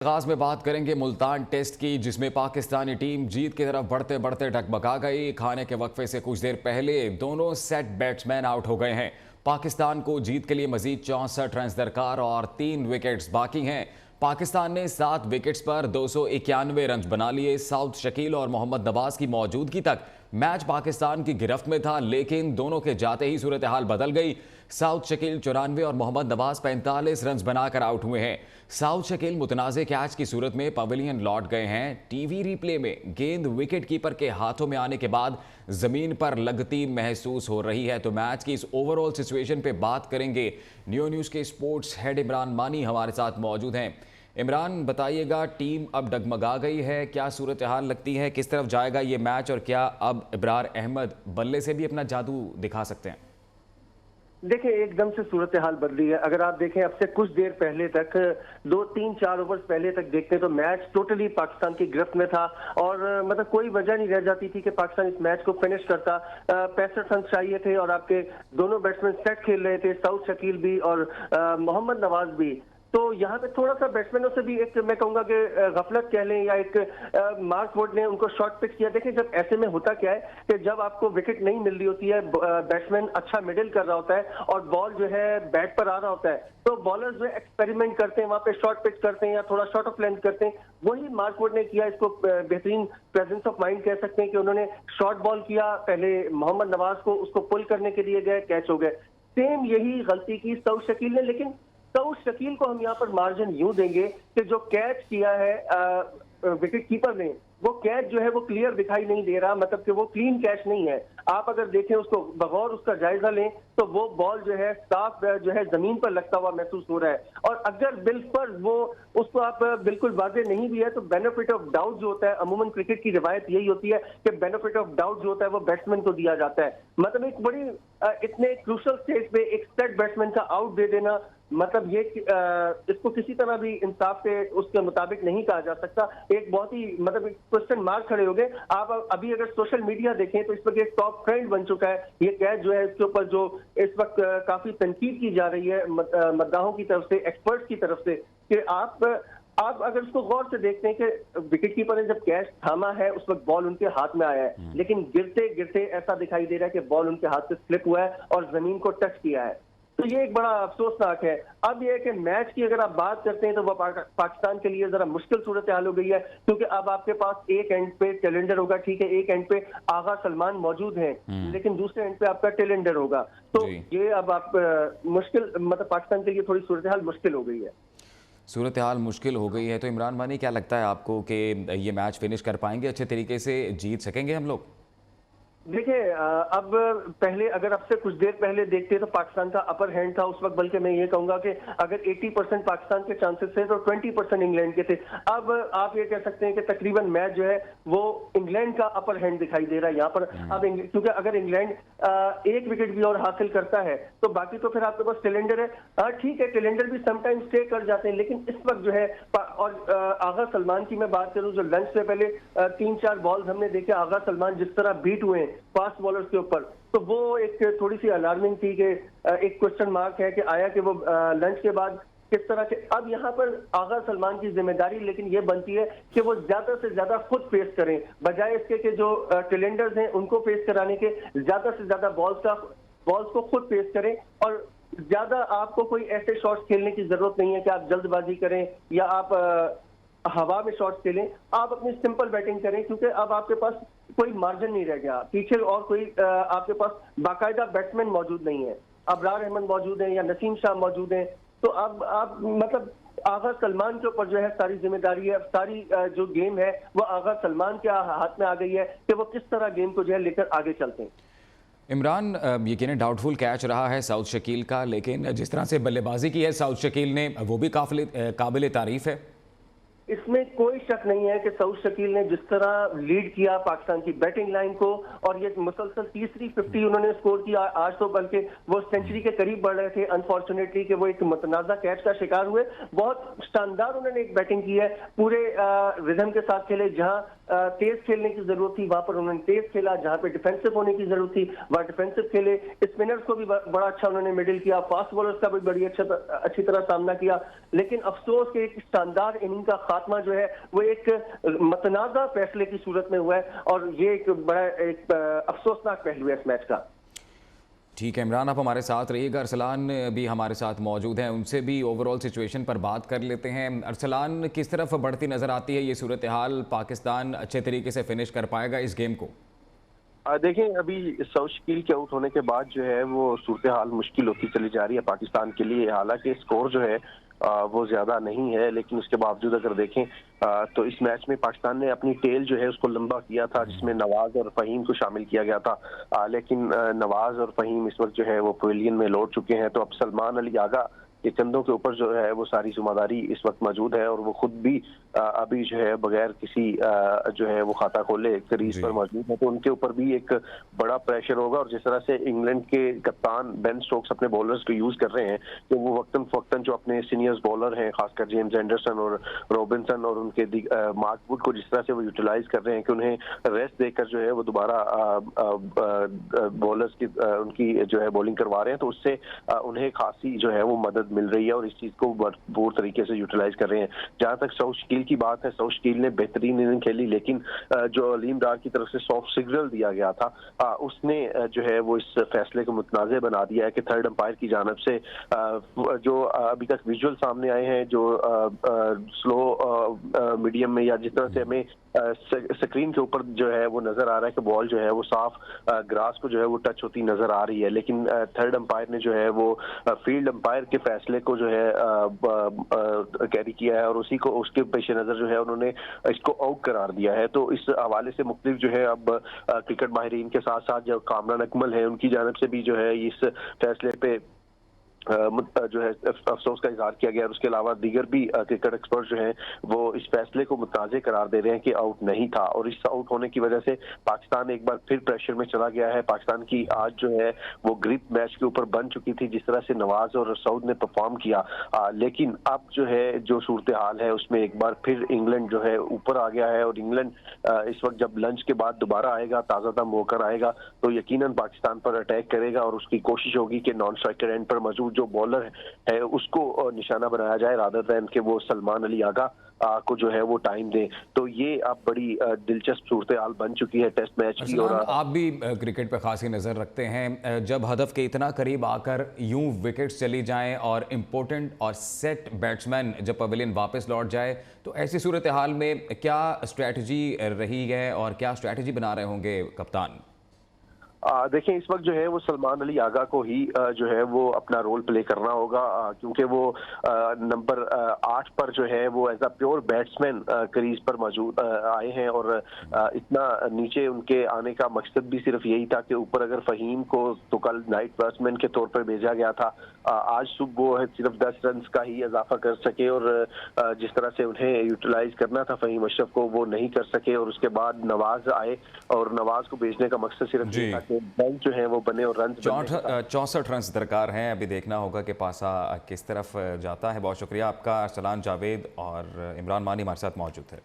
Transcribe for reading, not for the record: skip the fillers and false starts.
आगाज में बात करेंगे मुल्तान टेस्ट की, जिसमें पाकिस्तानी टीम जीत की तरफ बढ़ते बढ़ते डगमगा गई। खाने के वक्फे से कुछ देर पहले दोनों सेट बैट्समैन आउट हो गए हैं। पाकिस्तान को जीत के लिए मजीद 64 रन दरकार और 3 विकेट्स बाकी हैं। पाकिस्तान ने 7 विकेट्स पर 291 रन बना लिए। साउथ शकील और मोहम्मद नवाज की मौजूदगी तक मैच पाकिस्तान की गिरफ्त में था, लेकिन दोनों के जाते ही सूरत हाल बदल गई। साउथ शकील 94 और मोहम्मद नवाज 45 रन बनाकर आउट हुए हैं। साउथ शकील मुतनाज़े कैच की सूरत में पवेलियन लौट गए हैं। टीवी रिप्ले में गेंद विकेट कीपर के हाथों में आने के बाद जमीन पर लगती महसूस हो रही है। तो मैच की इस ओवरऑल सिचुएशन पे बात करेंगे। न्यूज़ के स्पोर्ट्स हेड इमरान मानी हमारे साथ मौजूद हैं। इमरान, बताइएगा, टीम अब डगमगा गई है, क्या सूरत हाल लगती है, किस तरफ जाएगा ये मैच और क्या अब इब्रार अहमद बल्ले से भी अपना जादू दिखा सकते हैं? देखिए, एकदम से सूरत हाल बदली है। अगर आप देखें अब से कुछ देर पहले तक 2-3-4 ओवर्स पहले तक देखते हैं तो मैच टोटली पाकिस्तान की गिरफ्त में था और मतलब कोई वजह नहीं रह जाती थी कि पाकिस्तान इस मैच को फिनिश करता। 65 रन चाहिए थे और आपके दोनों बैट्समैन सेट खेल रहे थे, साउथ शकील भी और मोहम्मद नवाज भी। तो यहाँ पे थोड़ा सा बैट्समैनों से भी एक, मैं कहूंगा कि गफलत कह लें या एक मार्क वुड ने उनको शॉर्ट पिच किया। देखिए, जब ऐसे में होता क्या है कि जब आपको विकेट नहीं मिल रही होती है, बैट्समैन अच्छा मिडिल कर रहा होता है और बॉल जो है बैट पर आ रहा होता है, तो बॉलर्स जो एक्सपेरिमेंट करते हैं, वहां पे शॉर्ट पिच करते हैं या थोड़ा शॉर्ट ऑफ लेंथ करते हैं। वही मार्क वुड ने किया। इसको बेहतरीन प्रेजेंस ऑफ माइंड कह सकते हैं कि उन्होंने शॉर्ट बॉल किया, पहले मोहम्मद नवाज को उसको पुल करने के लिए गए, कैच हो गए। सेम यही गलती की साउथ शकील ने, लेकिन साउथ शकील को हम यहाँ पर मार्जिन यूं देंगे कि जो कैच किया है विकेट कीपर ने, वो कैच जो है वो क्लियर दिखाई नहीं दे रहा, मतलब कि वो क्लीन कैच नहीं है। आप अगर देखें उसको बगौर उसका जायजा लें तो वो बॉल जो है साफ जो है जमीन पर लगता हुआ महसूस हो रहा है। और अगर बिल्कुल वो उसको आप बिल्कुल वाज़ेह नहीं भी है तो बेनिफिट ऑफ डाउट जो होता है, अमूमन क्रिकेट की रिवायत यही होती है कि बेनिफिट ऑफ डाउट जो होता है वो बैट्समैन को दिया जाता है। मतलब एक बड़ी इतने क्रूशल स्टेज पे एक सेट बैट्समैन का आउट दे देना, मतलब ये इसको किसी तरह भी इंसाफ से उसके मुताबिक नहीं कहा जा सकता। एक बहुत ही मतलब क्वेश्चन मार्क खड़े हो गए। आप अभी अगर सोशल मीडिया देखें तो इस वक्त एक टॉप ट्रेंड बन चुका है ये कैच जो है, इसके ऊपर जो इस वक्त काफी तनकीद की जा रही है मद्दाहों की तरफ से, एक्सपर्ट्स की तरफ से, कि आप अगर उसको गौर से देखते हैं कि विकेट कीपर ने जब कैच थामा है उस वक्त बॉल उनके हाथ में आया है, लेकिन गिरते गिरते ऐसा दिखाई दे रहा है कि बॉल उनके हाथ से स्लिप हुआ है और जमीन को टच किया है। तो ये एक बड़ा अफसोसनाक है। अब ये है कि मैच की अगर आप बात करते हैं तो वह पाकिस्तान के लिए जरा मुश्किल सूरत हाल हो गई है, क्योंकि अब आपके पास एक एंड पे टेलेंडर होगा, ठीक है, एक एंड पे आगा सलमान मौजूद हैं, लेकिन दूसरे एंड पे आपका टेलेंडर होगा। तो ये अब आप मुश्किल, मतलब पाकिस्तान के लिए थोड़ी सूरत हाल मुश्किल हो गई है। सूरत हाल मुश्किल हो गई है। तो इमरान मानी, क्या लगता है आपको कि ये मैच फिनिश कर पाएंगे, अच्छे तरीके से जीत सकेंगे हम लोग? देखिए, अब पहले अगर अब से कुछ देर पहले देखते तो पाकिस्तान का अपर हैंड था उस वक्त, बल्कि मैं ये कहूंगा कि अगर 80% पाकिस्तान के चांसेस थे तो 20% इंग्लैंड के थे। अब आप ये कह सकते हैं कि तकरीबन मैच जो है वो इंग्लैंड का अपर हैंड दिखाई दे रहा है यहाँ पर। अब क्योंकि अगर इंग्लैंड एक विकेट भी और हासिल करता है तो बाकी तो फिर आपके पास टेलेंडर है। ठीक है, टेलेंडर भी समटाइम्स स्टे कर जाते हैं, लेकिन इस वक्त जो है और आगा सलमान की मैं बात करूं, जो लंच से पहले 3-4 बॉल्स हमने देखे आगा सलमान जिस तरह बीट हुए फास्ट बॉलर्स के ऊपर, तो वो एक थोड़ी सी अलार्मिंग थी कि एक क्वेश्चन मार्क है कि आया कि वो लंच के बाद किस तरह से। अब यहाँ पर आगा सलमान की जिम्मेदारी लेकिन ये बनती है कि वो ज्यादा से ज्यादा खुद फेस करें, बजाय इसके कि जो टेलेंडर्स हैं उनको फेस कराने के, ज्यादा से ज्यादा बॉल्स को खुद फेस करें। और ज्यादा आपको कोई ऐसे शॉट्स खेलने की जरूरत नहीं है कि आप जल्दबाजी करें या आप हवा में शॉट्स खेलें। आप अपनी सिंपल बैटिंग करें, क्योंकि अब आपके पास कोई मार्जिन नहीं रह गया पीछे, और कोई आपके पास बाकायदा बैट्समैन मौजूद नहीं है। अबरार अहमद मौजूद हैं या नसीम शाह मौजूद हैं, तो अब आप मतलब आगा सलमान के ऊपर जो है सारी जिम्मेदारी है, सारी जो गेम है वो आगा सलमान के हाथ में आ गई है कि वो किस तरह गेम को जो है लेकर आगे चलते हैं। इमरान, यकीनन डाउटफुल कैच रहा है साउथ शकील का, लेकिन जिस तरह से बल्लेबाजी की है साउथ शकील ने वो भी काबिल तारीफ है। इसमें कोई शक नहीं है कि सऊद शकील ने जिस तरह लीड किया पाकिस्तान की बैटिंग लाइन को, और ये मुसलसल तीसरी 50 उन्होंने स्कोर किया। आज तो बल्कि वो सेंचुरी के करीब बढ़ रहे थे, अनफॉर्चुनेटली कि वो एक मुतनाज़ा कैच का शिकार हुए। बहुत शानदार उन्होंने एक बैटिंग की है, पूरे रिदम के साथ खेले। जहां तेज खेलने की जरूरत थी वहां पर उन्होंने तेज खेला, जहां पे डिफेंसिव होने की जरूरत थी वहां डिफेंसिव खेले। स्पिनर्स को भी बड़ा अच्छा उन्होंने मिडिल किया, फास्ट बॉलर्स का भी बड़ी अच्छी तरह सामना किया। लेकिन अफसोस के एक शानदार इनिंग का खात्मा जो है वो एक मतनाज़ा फैसले की सूरत में हुआ है, और ये एक बड़ा अफसोसनाक पहलू है इस मैच का। ठीक है इमरान, आप हमारे साथ रहिएगा। अरसलान भी हमारे साथ मौजूद हैं, उनसे भी ओवरऑल सिचुएशन पर बात कर लेते हैं। अरसलान, किस तरफ बढ़ती नज़र आती है ये सूरत हाल? पाकिस्तान अच्छे तरीके से फिनिश कर पाएगा इस गेम को? देखें, अभी सऊद शकील के आउट होने के बाद जो है वो सूरत हाल मुश्किल होती चली जा रही है पाकिस्तान के लिए। हालांकि स्कोर जो है वो ज्यादा नहीं है, लेकिन उसके बावजूद अगर देखें तो इस मैच में पाकिस्तान ने अपनी टेल जो है उसको लंबा किया था, जिसमें नवाज और फहीम को शामिल किया गया था। लेकिन नवाज और फहीम इस वक्त जो है वो पवेलियन में लौट चुके हैं। तो अब सलमान अली आगा के कंधों के ऊपर जो है वो सारी जिम्मेदारी इस वक्त मौजूद है, और वो खुद भी अभी जो है बगैर किसी जो है वो खाता खोले क्रीज पर मौजूद है। तो उनके ऊपर भी एक बड़ा प्रेशर होगा। और जिस तरह से इंग्लैंड के कप्तान बेन स्टोक्स अपने बॉलर्स को यूज कर रहे हैं, तो वो वक्तन फवक्तन जो अपने सीनियर्स बॉलर हैं, खासकर जेम्स एंडरसन और रॉबिन्सन और उनके मार्क वुड को जिस तरह से वो यूटिलाइज कर रहे हैं कि उन्हें रेस्ट देकर जो है वो दोबारा बॉलर्स की उनकी जो है बॉलिंग करवा रहे हैं, तो उससे उन्हें खासी जो है वो मदद मिल रही है और इस चीज को भरपूर तरीके से यूटिलाइज कर रहे हैं। जहां तक सऊद शकील की बात है, सऊद शकील ने बेहतरीन इनिंग खेली, लेकिन जो अलीम डार की तरफ से सॉफ्ट सिग्नल दिया गया था उसने जो है वो इस फैसले को मुतनाज़ बना दिया है कि थर्ड अंपायर की जानिब से जो अभी तक विजुअल सामने आए हैं, जो स्लो मीडियम में या जिस तरह से हमें स्क्रीन के ऊपर जो है वो नजर आ रहा है कि बॉल जो है वो साफ ग्रास को जो है वो टच होती नजर आ रही है, लेकिन थर्ड अंपायर ने जो है वो फील्ड अंपायर के फैसले को जो है कैरी किया है, और उसी को उसके पेश नजर जो है उन्होंने इसको आउट करार दिया है। तो इस हवाले से मुख्तलिफ जो है अब क्रिकेट माहिरीन के साथ साथ जो कामरान अकमल है उनकी जानिब से भी जो है इस फैसले पे जो है अफसोस का इजहार किया गया। और उसके अलावा दीगर भी क्रिकेट एक्सपर्ट जो हैं वो इस फैसले को मुताज़े करार दे रहे हैं कि आउट नहीं था, और इस आउट होने की वजह से पाकिस्तान एक बार फिर प्रेशर में चला गया है। पाकिस्तान की आज जो है वो ग्रिप मैच के ऊपर बन चुकी थी, जिस तरह से नवाज और सऊद ने परफॉर्म किया। लेकिन अब जो है जो सूरत हाल है उसमें एक बार फिर इंग्लैंड जो है ऊपर आ गया है, और इंग्लैंड इस वक्त जब लंच के बाद दोबारा आएगा, ताज़ा दम होकर आएगा, तो यकीनन पाकिस्तान पर अटैक करेगा, और उसकी कोशिश होगी कि नॉन स्ट्राइकर एंड पर मौजूद जो बॉलर है उसको निशाना बनाया जाए, रादर देन कि वो सलमान अली आगा को जो है वो टाइम दे। तो ये अब बड़ी दिलचस्प सूरत हाल बन चुकी है टेस्ट मैच की। और आप भी क्रिकेट पर खासी नज़र रखते हैं, जब हदफ के इतना करीब आकर यूं विकेट्स चली जाएं और इम्पोर्टेंट और सेट बैट्समैन जब पवेलियन वापस लौट जाए, तो ऐसी सूरत हाल में क्या स्ट्रैटेजी रही है और क्या स्ट्रैटेजी बना रहे होंगे कप्तान? देखें, इस वक्त जो है वो सलमान अली आगा को ही जो है वो अपना रोल प्ले करना होगा, क्योंकि वो नंबर 8 पर जो है वो as a pure batsman crease पर मौजूद आए हैं, और इतना नीचे उनके आने का मकसद भी सिर्फ यही था कि ऊपर अगर फहीम को तो कल नाइट बैट्समैन के तौर पर भेजा गया था, आज सुबह वो सिर्फ 10 रन का ही इजाफा कर सके, और जिस तरह से उन्हें यूटिलाइज करना था फहीम अशरफ को वो नहीं कर सके। और उसके बाद नवाज आए, और नवाज को भेजने का मकसद सिर्फ ये था बेंच जो है वो बने और रन 64 रन दरकार हैं। अभी देखना होगा कि पासा किस तरफ जाता है। बहुत शुक्रिया आपका अरसलान जावेद, और इमरान मानी हमारे साथ मौजूद है।